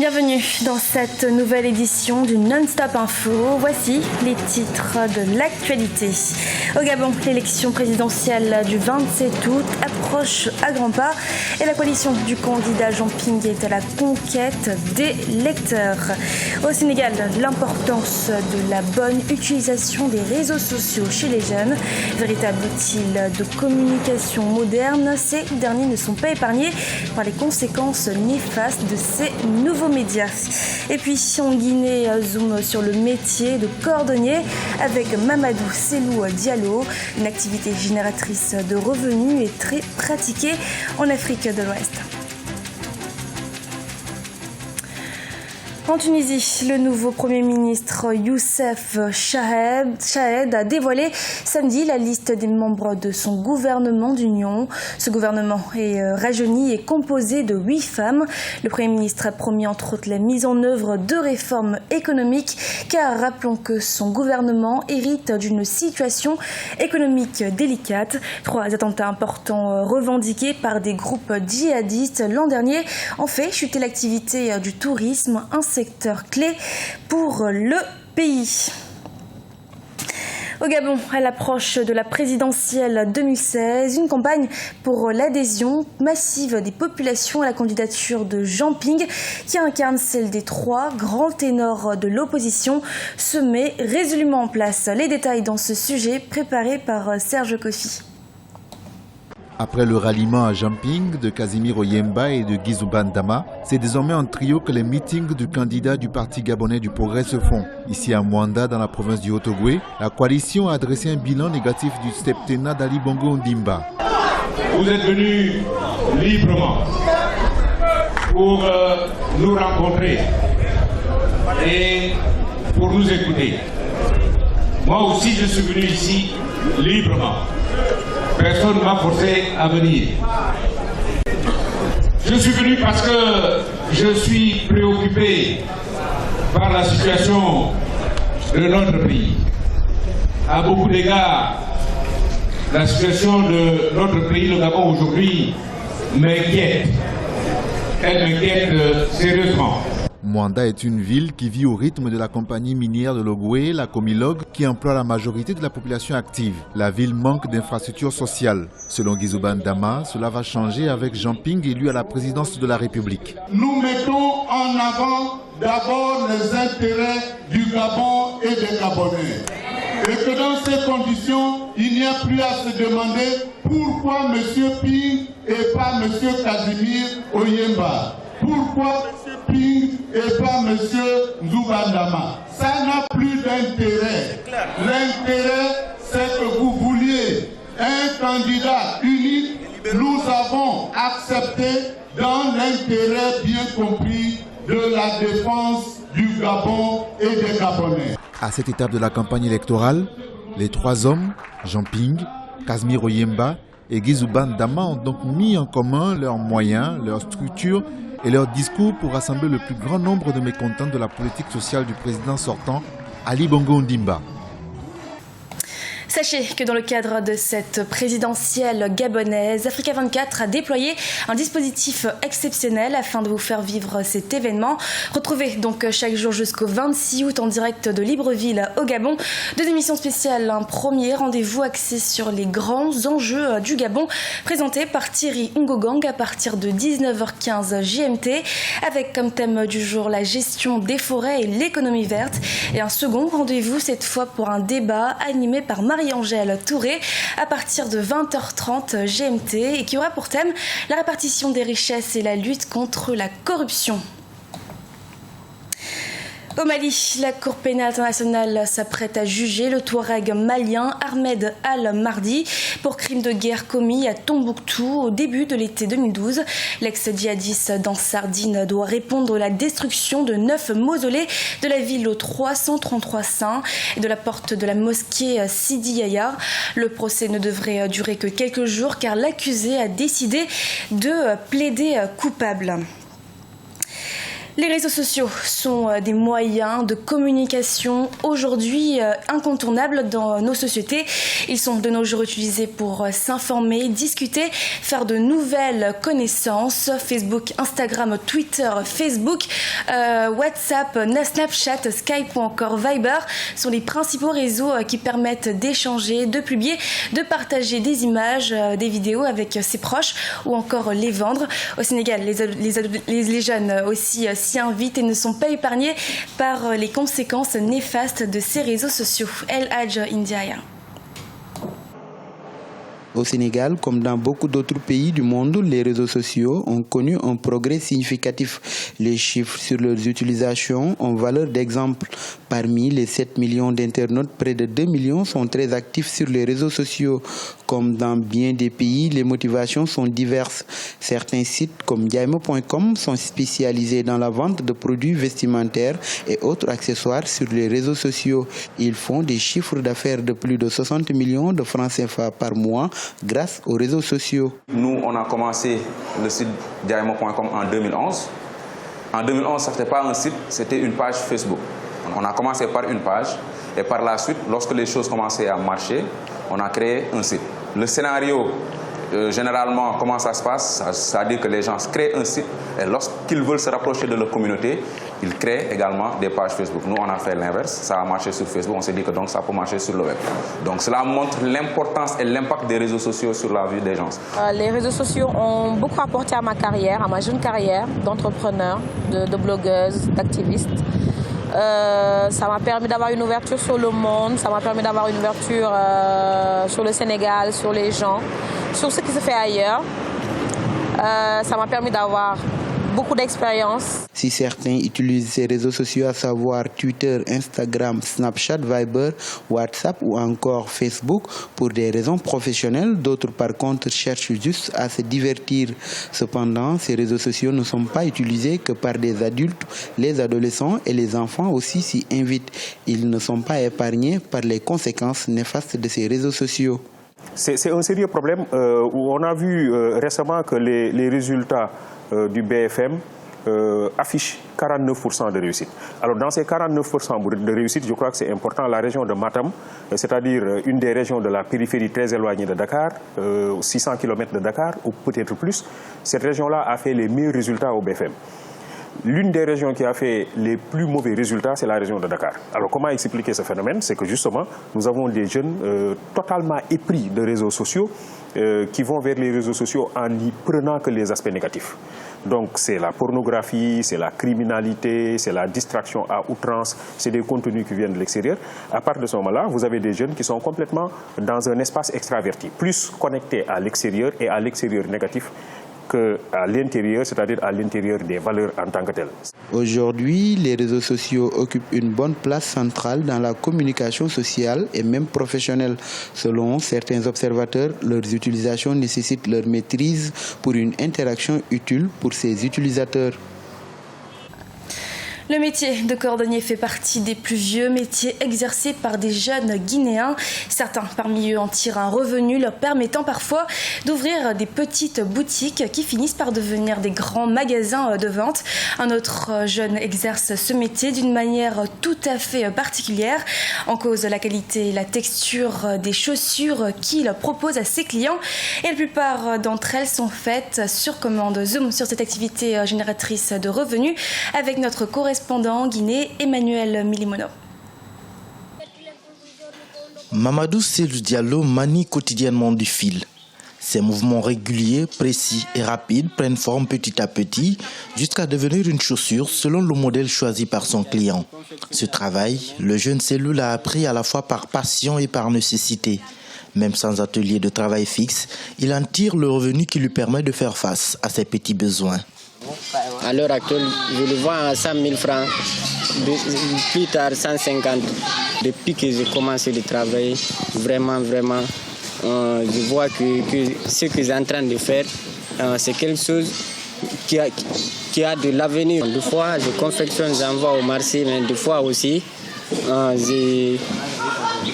Bienvenue dans cette nouvelle édition du Non-Stop Info. Voici les titres de l'actualité. Au Gabon, l'élection présidentielle du 27 août approche à grands pas et la coalition du candidat Jean Ping est à la conquête des lecteurs. Au Sénégal, l'importance de la bonne utilisation des réseaux sociaux chez les jeunes. Véritable outil de communication moderne, ces derniers ne sont pas épargnés par les conséquences néfastes de ces nouveaux médias. Et puis en Guinée, zoom sur le métier de cordonnier avec Mamadou Selou Diallo, une activité génératrice de revenus et très pratiquée en Afrique de l'Ouest. En Tunisie, le nouveau Premier ministre Youssef Chahed a dévoilé samedi la liste des membres de son gouvernement d'union. Ce gouvernement est rajeuni et composé de 8 femmes. Le Premier ministre a promis entre autres la mise en œuvre de réformes économiques, car rappelons que son gouvernement hérite d'une situation économique délicate. 3 attentats importants revendiqués par des groupes djihadistes l'an dernier ont fait chuter l'activité du tourisme, un secteur clé pour le pays. Au Gabon, à l'approche de la présidentielle 2016, une campagne pour l'adhésion massive des populations à la candidature de Jean Ping, qui incarne celle des 3 grands ténors de l'opposition, se met résolument en place. Les détails dans ce sujet préparé par Serge Kofi. Après le ralliement à Jean Ping de Casimiro Yemba et de Guizouban Dama, c'est désormais en trio que les meetings du candidat du Parti gabonais du progrès se font. Ici à Mwanda, dans la province du Haut-Ogooué, la coalition a dressé un bilan négatif du septennat d'Ali Bongo Ondimba. Vous êtes venus librement pour nous rencontrer et pour nous écouter. Moi aussi, je suis venu ici librement. Personne ne m'a forcé à venir. Je suis venu parce que je suis préoccupé par la situation de notre pays. À beaucoup d'égards, la situation de notre pays, le Gabon aujourd'hui, m'inquiète. Elle m'inquiète sérieusement. Mwanda est une ville qui vit au rythme de la compagnie minière de l'Ogooué, la Comilog, qui emploie la majorité de la population active. La ville manque d'infrastructures sociales. Selon Guizouban Dama, cela va changer avec Jean Ping élu à la présidence de la République. Nous mettons en avant d'abord les intérêts du Gabon et des Gabonais. Et que dans ces conditions, il n'y a plus à se demander pourquoi M. Ping et pas M. Casimir Oyemba. Pourquoi M. Ping et pas M. Nzoubandama? Ça n'a plus d'intérêt. L'intérêt, c'est que vous vouliez un candidat unique. Nous avons accepté dans l'intérêt bien compris de la défense du Gabon et des Gabonais. À cette étape de la campagne électorale, les 3 hommes, Jean Ping, Casimir Oyemba et Guizouban Dama, ont donc mis en commun leurs moyens, leurs structures et leur discours pour rassembler le plus grand nombre de mécontents de la politique sociale du président sortant, Ali Bongo Ondimba. Sachez que dans le cadre de cette présidentielle gabonaise, Africa 24 a déployé un dispositif exceptionnel afin de vous faire vivre cet événement. Retrouvez donc chaque jour jusqu'au 26 août en direct de Libreville au Gabon 2 émissions spéciales. Un premier rendez-vous axé sur les grands enjeux du Gabon, présenté par Thierry Ngogang à partir de 19h15 GMT, avec comme thème du jour la gestion des forêts et l'économie verte. Et un second rendez-vous cette fois pour un débat animé par Marie-Angèle Touré à partir de 20h30 GMT et qui aura pour thème la répartition des richesses et la lutte contre la corruption. Au Mali, la Cour pénale internationale s'apprête à juger le Touareg malien Ahmed Al-Mardi pour crime de guerre commis à Tombouctou au début de l'été 2012. L'ex-djihadiste d'Ansardine doit répondre à la destruction de 9 mausolées de la ville aux 333 saints et de la porte de la mosquée Sidi Yahya. Le procès ne devrait durer que quelques jours car l'accusé a décidé de plaider coupable. Les réseaux sociaux sont des moyens de communication aujourd'hui incontournables dans nos sociétés. Ils sont de nos jours utilisés pour s'informer, discuter, faire de nouvelles connaissances. Facebook, Instagram, Twitter, Facebook, WhatsApp, Snapchat, Skype ou encore Viber sont les principaux réseaux qui permettent d'échanger, de publier, de partager des images, des vidéos avec ses proches ou encore les vendre. Au Sénégal, les jeunes aussi s'y invitent et ne sont pas épargnés par les conséquences néfastes de ces réseaux sociaux. El Hadj Indiaya. Au Sénégal, comme dans beaucoup d'autres pays du monde, les réseaux sociaux ont connu un progrès significatif. Les chiffres sur leurs utilisations ont valeur d'exemple. Parmi les 7 millions d'internautes, près de 2 millions sont très actifs sur les réseaux sociaux. Comme dans bien des pays, les motivations sont diverses. Certains sites comme Diaimo.com sont spécialisés dans la vente de produits vestimentaires et autres accessoires sur les réseaux sociaux. Ils font des chiffres d'affaires de plus de 60 millions de francs CFA par mois grâce aux réseaux sociaux. Nous, on a commencé le site Diaimo.com en 2011. En 2011, ce n'était pas un site, c'était une page Facebook. On a commencé par une page et par la suite, lorsque les choses commençaient à marcher, on a créé un site. Le scénario, généralement, comment ça se passe? C'est-à-dire que les gens créent un site et lorsqu'ils veulent se rapprocher de leur communauté, ils créent également des pages Facebook. Nous, on a fait l'inverse. Ça a marché sur Facebook. On s'est dit que donc ça peut marcher sur le web. Donc cela montre l'importance et l'impact des réseaux sociaux sur la vie des gens. Les réseaux sociaux ont beaucoup apporté à ma carrière, à ma jeune carrière d'entrepreneur, de blogueuse, d'activiste. Ça m'a permis d'avoir une ouverture sur le monde, ça m'a permis d'avoir une ouverture sur le Sénégal, sur les gens, sur ce qui se fait ailleurs. Ça m'a permis d'avoir beaucoup d'expérience. Si certains utilisent ces réseaux sociaux, à savoir Twitter, Instagram, Snapchat, Viber, WhatsApp ou encore Facebook, pour des raisons professionnelles, d'autres par contre cherchent juste à se divertir. Cependant, ces réseaux sociaux ne sont pas utilisés que par des adultes. Les adolescents et les enfants aussi s'y invitent. Ils ne sont pas épargnés par les conséquences néfastes de ces réseaux sociaux. C'est un sérieux problème où on a vu récemment que les résultats du BFM affichent 49% de réussite. Alors dans ces 49% de réussite, je crois que c'est important, la région de Matam, c'est-à-dire une des régions de la périphérie très éloignée de Dakar, 600 km de Dakar ou peut-être plus, cette région-là a fait les meilleurs résultats au BFM. L'une des régions qui a fait les plus mauvais résultats, c'est la région de Dakar. Alors comment expliquer ce phénomène? C'est que justement, nous avons des jeunes totalement épris de réseaux sociaux qui vont vers les réseaux sociaux en n'y prenant que les aspects négatifs. Donc c'est la pornographie, c'est la criminalité, c'est la distraction à outrance, c'est des contenus qui viennent de l'extérieur. À partir de ce moment-là, vous avez des jeunes qui sont complètement dans un espace extraverti, plus connectés à l'extérieur et à l'extérieur négatif qu'à l'intérieur, c'est-à-dire à l'intérieur des valeurs en tant que telles. Aujourd'hui, les réseaux sociaux occupent une bonne place centrale dans la communication sociale et même professionnelle. Selon certains observateurs, leurs utilisations nécessitent leur maîtrise pour une interaction utile pour ces utilisateurs. Le métier de cordonnier fait partie des plus vieux métiers exercés par des jeunes Guinéens. Certains parmi eux en tirent un revenu leur permettant parfois d'ouvrir des petites boutiques qui finissent par devenir des grands magasins de vente. Un autre jeune exerce ce métier d'une manière tout à fait particulière. En cause la qualité et la texture des chaussures qu'il propose à ses clients. Et la plupart d'entre elles sont faites sur commande. Zoom sur cette activité génératrice de revenus avec notre correspondant Guinée, Emmanuel Milimono. Mamadou Selou Diallo manie quotidiennement du fil. Ces mouvements réguliers, précis et rapides prennent forme petit à petit jusqu'à devenir une chaussure selon le modèle choisi par son client. Ce travail, le jeune Selou l'a appris à la fois par passion et par nécessité. Même sans atelier de travail fixe, il en tire le revenu qui lui permet de faire face à ses petits besoins. À l'heure actuelle, je le vends à 100 000 francs, plus tard 150. Depuis que j'ai commencé le travail, vraiment, je vois que ce que j'ai en train de faire, c'est quelque chose qui a de l'avenir. Des fois, je confectionne, j'envoie au marché, mais des fois aussi,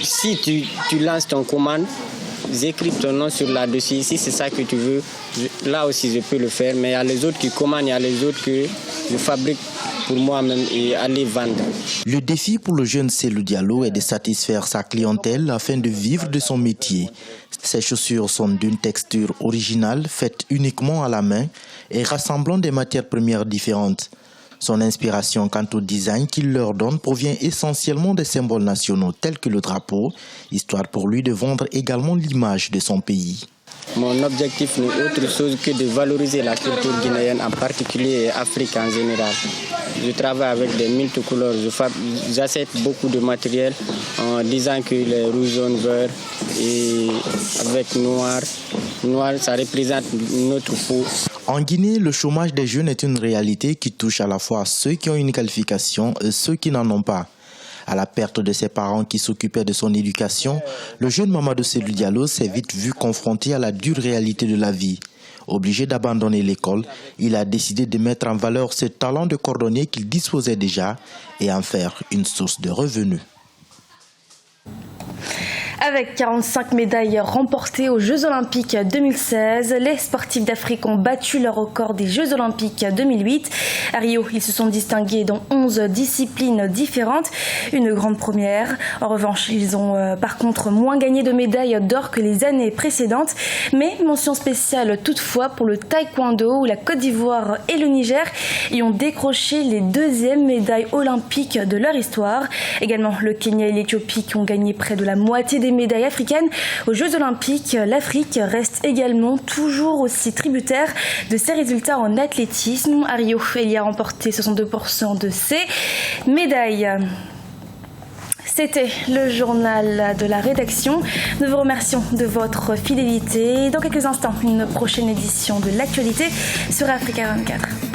si tu lances ton commande, j'écris ton nom sur la dossier. Si c'est ça que tu veux, là aussi je peux le faire. Mais il y a les autres qui commandent, il y a les autres que je fabrique pour moi-même et aller vendre. Le défi pour le jeune Cellou Diallo est de satisfaire sa clientèle afin de vivre de son métier. Ses chaussures sont d'une texture originale, faites uniquement à la main et rassemblant des matières premières différentes. Son inspiration quant au design qu'il leur donne provient essentiellement des symboles nationaux tels que le drapeau, histoire pour lui de vendre également l'image de son pays. Mon objectif n'est autre chose que de valoriser la culture guinéenne en particulier et Afrique en général. Je travaille avec des multicouleurs, j'achète beaucoup de matériel en disant que les rouges, jaunes, verts et avec noir, ça représente notre peau. En Guinée, le chômage des jeunes est une réalité qui touche à la fois ceux qui ont une qualification et ceux qui n'en ont pas. À la perte de ses parents qui s'occupaient de son éducation, le jeune Mamadou Cellou Diallo s'est vite vu confronté à la dure réalité de la vie. Obligé d'abandonner l'école, il a décidé de mettre en valeur ce talent de cordonnier qu'il disposait déjà et en faire une source de revenus. Avec 45 médailles remportées aux Jeux Olympiques 2016, les sportifs d'Afrique ont battu leur record des Jeux Olympiques 2008. À Rio, ils se sont distingués dans 11 disciplines différentes, une grande première. En revanche, ils ont par contre moins gagné de médailles d'or que les années précédentes. Mais mention spéciale toutefois pour le taekwondo où la Côte d'Ivoire et le Niger y ont décroché les deuxièmes médailles olympiques de leur histoire. Également, le Kenya et l'Éthiopie qui ont gagné près de la moitié des médailles africaines. Aux Jeux Olympiques, l'Afrique reste également toujours aussi tributaire de ses résultats en athlétisme. À Rio, elle y a remporté 62% de ses médailles. C'était le journal de la rédaction. Nous vous remercions de votre fidélité. Dans quelques instants, une prochaine édition de l'actualité sur Africa 24.